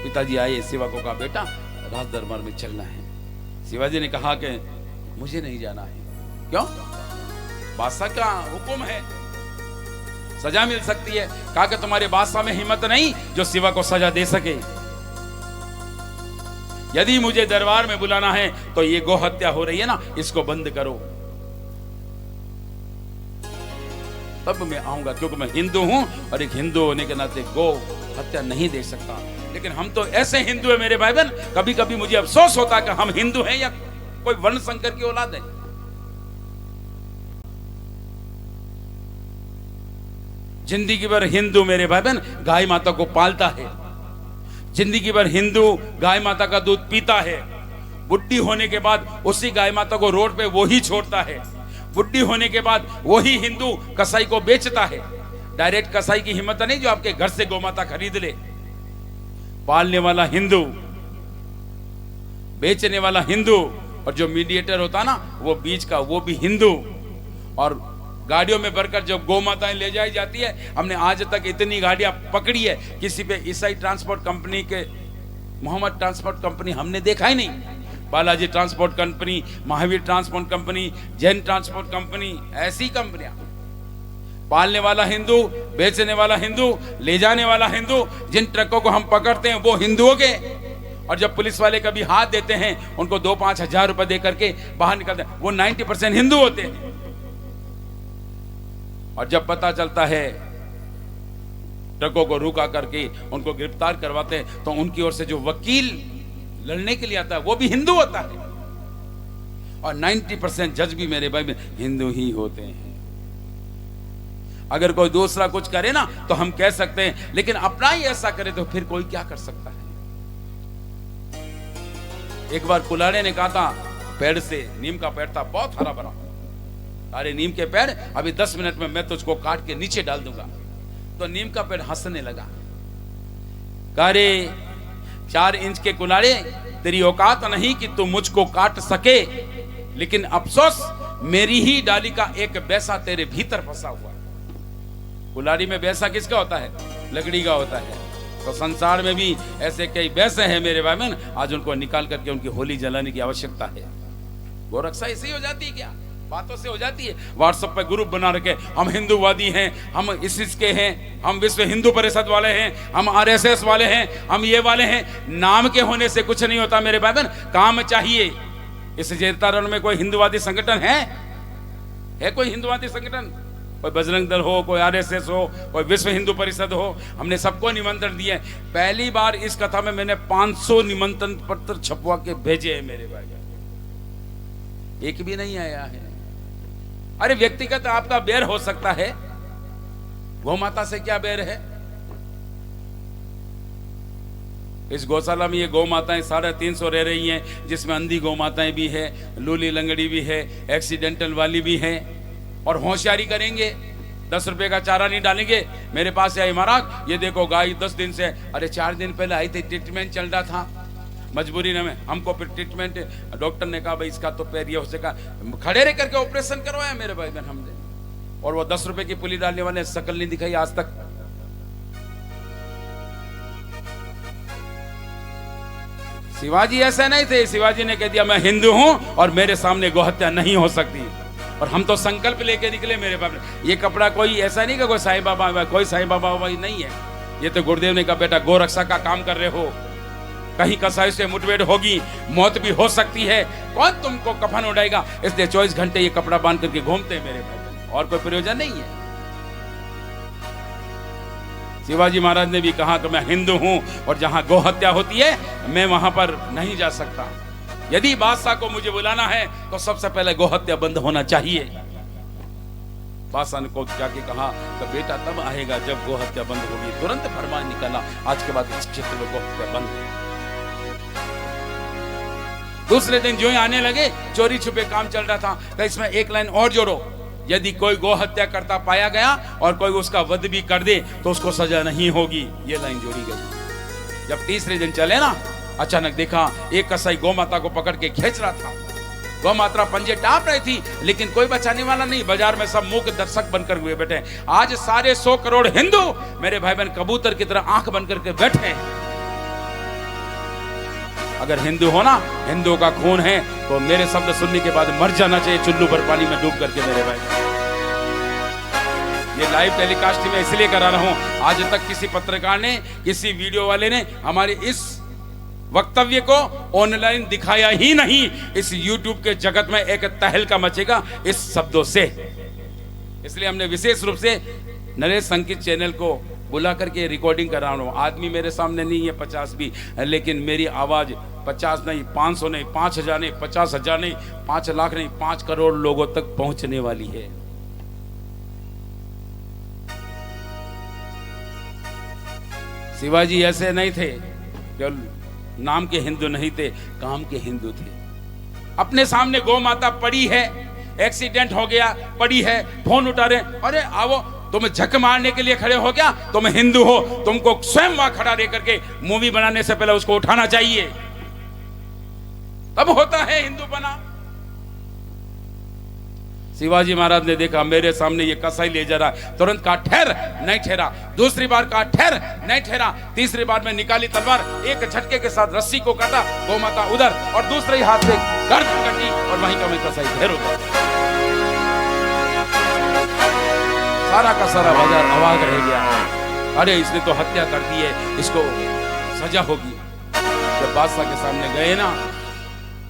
पिताजी आए, सेवक को कहा बेटा राज दरबार में चलना है। शिवाजी ने कहा कि मुझे नहीं जाना है। क्यों? बादशाह का हुक्म है, सजा मिल सकती है। कहा कि तुम्हारे बादशाह में हिम्मत नहीं जो शिवा को सजा दे सके। यदि मुझे दरबार में बुलाना है तो ये गो हत्या हो रही है ना, इसको बंद करो, तब मैं आऊंगा, क्योंकि मैं हिंदू हूं और एक हिंदू होने के नाते गो हत्या नहीं दे सकता। लेकिन हम तो ऐसे हिंदू है मेरे भाई बहन, कभी कभी मुझे अफसोस होता है कि हम हिंदू हैं या कोई वर्ण संकर की औलाद है। जिंदगी भर हिंदू मेरे भाई बहन गाय माता को पालता है, जिंदगी भर हिंदू गाय माता का दूध पीता है, बुढ़ी होने के बाद उसी गाय माता को रोड पे वो ही छोड़ता है, बुढ़ी होने के बाद वही हिंदू कसाई को बेचता है। डायरेक्ट कसाई की हिम्मत नहीं जो आपके घर से गोमाता खरीद ले। पालने वाला हिंदू, बेचने वाला हिंदू, और जो मीडिएटर होता ना वो बीच का, वो भी हिंदू। और गाड़ियों में भरकर जब गौ माताएं ले जाई जाती है, हमने आज तक इतनी गाड़ियां पकड़ी है, किसी पे ईसाई ट्रांसपोर्ट कंपनी के, मोहम्मद ट्रांसपोर्ट कंपनी हमने देखा ही नहीं। Balaji transport company, Mahavir transport company, Jain transport company, ऐसी कंपनियां। पालने वाला हिंदू, बेचने वाला हिंदू, ले जाने वाला हिंदू। जिन ट्रकों को हम पकड़ते हैं वो हिंदुओं के, और जब पुलिस वाले कभी हाथ देते हैं उनको 2-5 हजार रुपए दे करके बाहर निकलते हैं, वो 90% हिंदू होते हैं। और जब पता चलता है ट्रकों को रुका करके उनको गिरफ्तार करवाते हैं, तो उनकी ओर से जो वकील लड़ने के लिए आता है वो भी हिंदू होता है। और 90% जज भी मेरे भाई में हिंदू ही होते हैं। अगर कोई दूसरा कुछ करे ना तो हम कह सकते हैं, लेकिन अपना ही ऐसा करे तो फिर कोई क्या कर सकता है। एक बार कुल्हाड़े ने कहा था पेड़ से, नीम का पेड़ था बहुत हरा भरा, अरे नीम के पेड़ अभी 10 मिनट में मैं तुझको काट के नीचे डाल दूंगा। तो नीम का पेड़ हंसने लगा, कहा रे 4 इंच के कुल्हाड़े, तेरी औकात नहीं कि तू मुझको काट सके, लेकिन अफसोस मेरी ही डाली का एक बैसा तेरे भीतर फंसा हुआ है। कुल्हाड़ी में बैसा किसका होता है? लकड़ी का होता है। तो संसार में भी ऐसे कई बैसे हैं मेरे भाई बहन, आज उनको निकाल करके उनकी होली जलाने की आवश्यकता है। गोरक्षा ऐसे ही हो जाती है क्या? बातों से हो जाती है। व्हाट्सएप पे ग्रुप बना रखे, हम हिंदूवादी हैं, हम इसिस के हैं, हम विश्व हिंदू परिषद वाले हैं, हम आरएसएस वाले हैं, हम ये वाले हैं। नाम के होने से कुछ नहीं होता मेरे भाई बहन, काम चाहिए। इस जैतारण में कोई हिंदूवादी संगठन है कोई हिंदूवादी संगठन? कोई बजरंग दल हो, कोई आरएसएस हो, कोई विश्व हिंदू परिषद हो, हमने सबको निमंत्रण दिए। पहली बार इस कथा में मैंने 500 निमंत्रण पत्र छपवा के भेजे हैं मेरे भाई, एक भी नहीं आया है। अरे व्यक्तिगत आपका बैर हो सकता है, गौ माता से क्या बैर है? इस गौशाला में ये गौ माताएं 350 रह रही हैं, जिसमें अंधी गौ माताएं भी है, लूली लंगड़ी भी है, एक्सीडेंटल वाली भी है। और होशियारी करेंगे, 10 रुपए का चारा नहीं डालेंगे। मेरे पास आई महाराज, ये देखो गाय 10 दिन से, अरे 4 दिन पहले आई थी, ट्रीटमेंट चल रहा था, मजबूरी में हमको फिर ट्रीटमेंट, डॉक्टर ने कहा भाई इसका तो पैर ये हो सका, खड़े रह करके ऑपरेशन करवाया मेरे भाई बहन हमने। और वो 10 रुपए की पुली डालने वाले शकल नहीं दिखाई आज तक। शिवाजी ऐसे नहीं थे, शिवाजी ने कह दिया मैं हिंदू हूं और मेरे सामने गोहत्या नहीं हो सकती। और हम तो संकल्प लेके निकले मेरे बाप ने। ये कपड़ा कोई ऐसा नहीं कि कोई साईं बाबा, कोई साईं बाबा भाई नहीं है, ये तो गुरुदेव ने कहा बेटा गौ रक्षा का काम कर रहे हो, कहीं कसाई से मुठभेड़ होगी, मौत भी हो सकती है, कौन तुमको कफन उड़ाएगा? इसलिए 24 घंटे ये कपड़ा बांध करके घूमते हैं मेरे भाई, और कोई प्रयोजन नहीं है। शिवाजी महाराज ने भी कहा कि मैं हिंदू हूं और जहां गौ हत्या होती है मैं वहां पर नहीं जा सकता। यदि बादशाह को मुझे बुलाना है तो सबसे पहले गौ हत्या बंद होना चाहिए। बादशाह ने को जाके कहा कि बेटा तब आएगा जब गौ हत्या बंद होगी। तुरंत फरमान निकला, आज के बाद इस क्षेत्र में गौ हत्या बंद। दूसरे दिन जो ही आने लगे, चोरी छुपे काम चल रहा था, तो इसमें एक लाइन और जोड़ो, यदि कोई गौ हत्या करता पाया गया और कोई उसका वध भी कर दे तो उसको सजा नहीं होगी। ये लाइन जोड़ी गई। जब तीसरे दिन चले ना, अचानक देखा एक कसाई गौ माता को पकड़ के खींच रहा था। गौ माता पंजे टाप रही थी, लेकिन कोई बचाने वाला नहीं। बाजार में सब मुंह के दर्शक बनकर हुए बैठे। आज सारे 100 करोड़ हिंदू मेरे भाई बहन कबूतर की तरह आंख बन करके बैठे। अगर हिंदू हो ना, हिंदुओं का खून है, तो मेरे शब्द सुनने के बाद मर जाना चाहिए चुल्लू पर पानी में डूब करके मेरे भाई। ये लाइव टेलीकास्ट में इसलिए करा रहा हूं, आज तक किसी पत्रकार ने, किसी वीडियो वाले ने हमारे इस वक्तव्य को ऑनलाइन दिखाया ही नहीं। इस YouTube के जगत में एक तहलका मचेगा इस शब्दों से। इसलिए हमने विशेष रूप से नरेश संगीत चैनल को बुला करके रिकॉर्डिंग करा रहा हूं। आदमी मेरे सामने नहीं है 50 भी, लेकिन मेरी आवाज 50 नहीं, 500 नहीं, 5000 नहीं, 50,000 नहीं, 5 लाख नहीं, 5 करोड़ लोगों तक पहुंचने वाली है। शिवाजी ऐसे नहीं थे, केवल नाम के हिंदू नहीं थे, काम के हिंदू थे। अपने सामने गौ माता पड़ी है, एक्सीडेंट हो गया, पड़ी है, फोन उठा रहे, अरे आओ, तुम झक मारने के लिए खड़े हो क्या? तुम हिंदू हो, तुमको स्वयं वहां खड़ा रह करके मूवी बनाने से पहले उसको उठाना चाहिए, तब होता है हिंदू बना। शिवाजी महाराज ने देखा मेरे सामने ये कसाई ले जा रहा है, तुरंत कहा ठहर, नहीं ठहरा। दूसरी बार कहा ठहर, नहीं ठहरा। तीसरी बार में निकाली तलवार, एक झटके के साथ रस्सी को काटा, गौ माता उधर, और दूसरे हाथ से गर्दन कटी, और वहीं का मैं कसाई ढेर हो गया। सारा का सारा बाजार अवाक रह गया। अरे इसने तो हत्या कर दी है, इसको सजा होगी। जब बादशाह के सामने गए ना,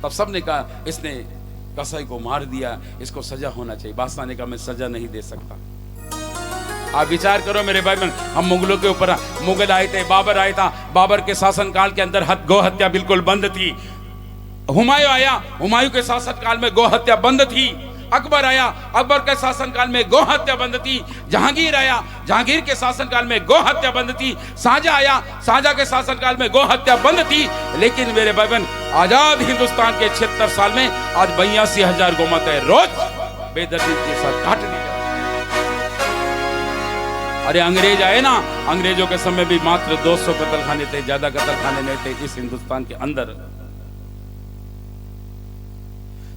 तब सबने कहा इसने कसाई को मार दिया, इसको सजा होना चाहिए। बादशाह ने कहा मैं सजा नहीं दे सकता। आप विचार करो मेरे भाई बहन, हम मुगलों के ऊपर, मुगल आए थे, बाबर आया था, बाबर के शासन काल के अंदर गौ हत्या बिल्कुल बंद थी। हुमायूं आया, हुमायूं के शासन काल में गौ हत्या बंद थी। अकबर आया, अकबर के शासन काल में गौ हत्या बंद थी। जहांगीर आया, जहांगीर के शासन काल में गौ हत्या बंद थी। शाहजहां आया, शाहजहां के शासन काल में गौ हत्या बंद थी। लेकिन मेरे भाई बहन, आजाद हिंदुस्तान के 76 साल में आज 82,000 गौ माताएं रोज बेदर्दी के साथ काट दी जाती। अरे अंग्रेज आए ना, अंग्रेजों के समय भी मात्र 200 कत्लखाने थे, ज्यादा कत्लखाने नहीं थे इस हिंदुस्तान के अंदर।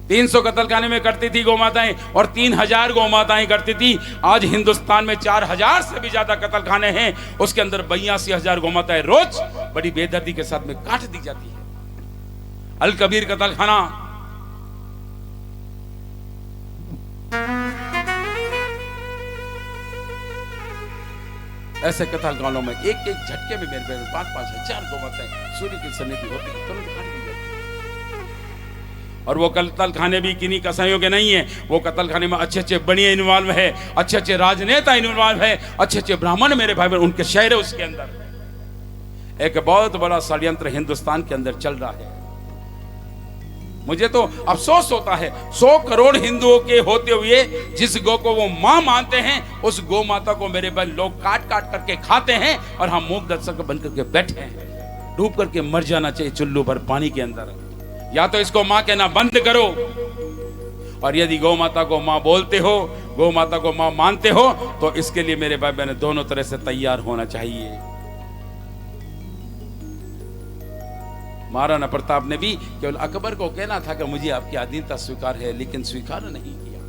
300 कत्लखाने में करती थी गौ माताएं, और 3000 गौ माताएं करती थी। आज हिंदुस्तान में 4000 से भी ज्यादा कत्लखाने हैं, उसके अंदर 82,000 गौ माताएं रोज बड़ी बेदर्दी के साथ में काट दी जाती है। अल कबीर कत्लखाना, ऐसे कत्लखानों में एक एक झटके में मेरे 5-5 हजार गौ माताएं सूर्य की सन्निधि होती है, तुरंत काट दी जाती है। और वो कत्लखाने भी किन्हीं कसाईयों के नहीं है, वो कत्लखाने में अच्छे अच्छे बनिए इन्वॉल्व है, अच्छे अच्छे राजनेता इन्वॉल्व है, अच्छे अच्छे ब्राह्मण मेरे भाई बहन, उनके शहर है उसके अंदर। एक बहुत बड़ा षड्यंत्र हिंदुस्तान के अंदर चल रहा है। मुझे तो अफसोस होता है, 100 करोड़ हिंदुओं के होते हुए जिस गौ को वो मां मानते हैं, उस गौ माता को मेरे भाई लोग काट काट करके खाते हैं, और हम मूक दर्शक बन करके बैठे हैं। डूब करके मर जाना चाहिए चुल्लू भर पानी के अंदर। या तो इसको मां कहना बंद करो, और यदि गौ माता को मां बोलते हो, गौ माता को मां मानते हो, तो इसके लिए मेरे भाई बहन दोनों तरह से तैयार होना चाहिए। महाराणा प्रताप ने भी केवल अकबर को कहना था कि मुझे आपकी अधीनता स्वीकार है, लेकिन स्वीकार नहीं किया।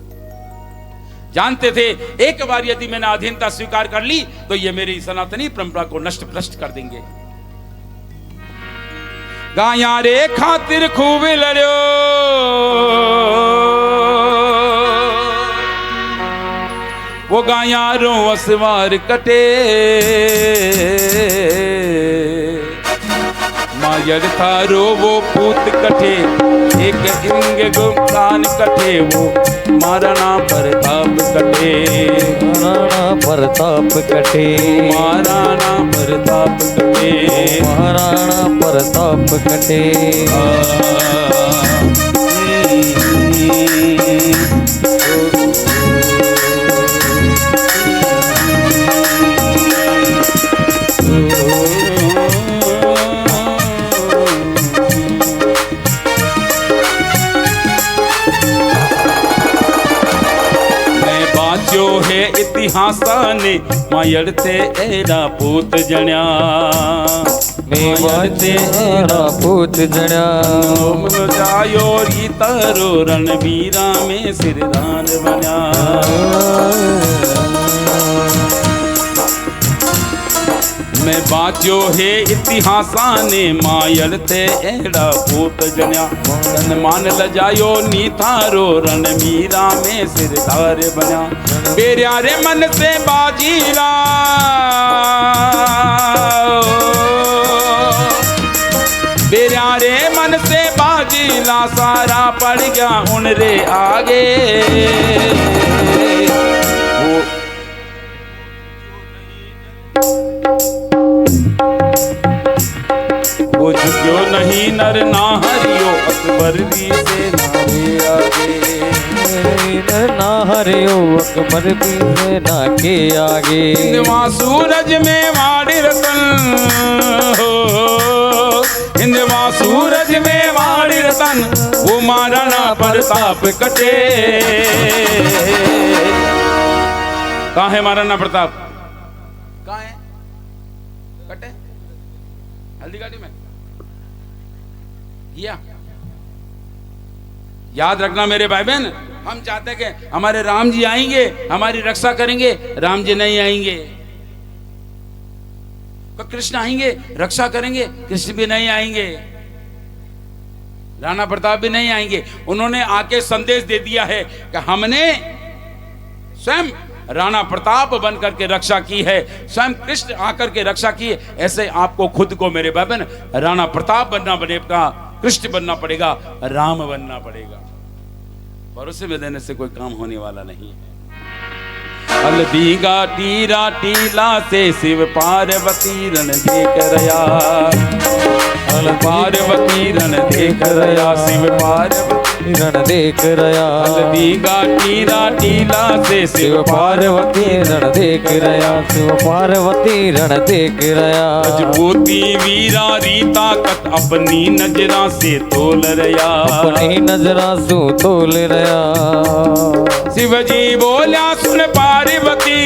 जानते थे एक बार यदि मैंने अधीनता स्वीकार कर ली तो ये मेरी सनातनी परंपरा को नष्ट भ्रष्ट कर देंगे। गाया रे खातिर खूब लड़ो, वो गाया रो असवार कटे, मायर थारो वो पूत कटे, एक इंग गुमकान कटे, वो महाराणा प्रताप कटे, महाराणा प्रताप कटे, महाराणा प्रताप कटे, महाराणा प्रताप कटे। जो है इतिहास ने मायड़ते एड़ा पूत जण्या, मायड़ते एड़ा पूत जण्या, मन जायो रीतारो रणवीरा में सिरदान बन्या। मैं बाचो है इतिहासा ने मायल थे एड़ा पूत जन्या तन मान लजायो नी थारो रण मीरा में सिरदार बन्या बेरारे मन से बाजीरा बेरारे मन से बाजीला सारा पड़ गया उन रे आगे वो झुक्यो नहीं नर ना हरियो अकबर भी से नारे आगे नर ना हरियो अकबर भी से ना के आगे हिंदवा सूरज में वाड़ी रतन हो हिंदवा सूरज में वाड़ी रतन वो महाराणा प्रताप कटे कहाँ है महाराणा प्रताप कहाँ है कटे हल्दी घाटी में याद रखना मेरे भाई बहन हम चाहते हैं कि हमारे राम जी आएंगे हमारी रक्षा करेंगे राम जी नहीं आएंगे तो कृष्ण आएंगे रक्षा करेंगे कृष्ण भी नहीं आएंगे राणा प्रताप भी नहीं आएंगे उन्होंने आके संदेश दे दिया है कि हमने स्वयं राणा प्रताप बन करके रक्षा की है स्वयं कृष्ण आकर के रक्षा की है ऐसे आपको खुद को मेरे भाई बहन राणा प्रताप बनना पड़ेगा कृष्ण बनना पड़ेगा राम बनना पड़ेगा भरोसे में देने से कोई काम होने वाला नहीं है हल्दी घाटी टीला से शिव पार्वती रण देख रया पार्वती रण देख रया शिव पार्वती रण देख रया हल्दी घाटी टीला से शिव पार्वती रण देख रया शिव पार्वती रण देख रया मजबूती वीरा रीता कत अपनी नजरा से तोल रया अपनी नजरा सु तोल रया शिवजी बोल्या सुन पार्वती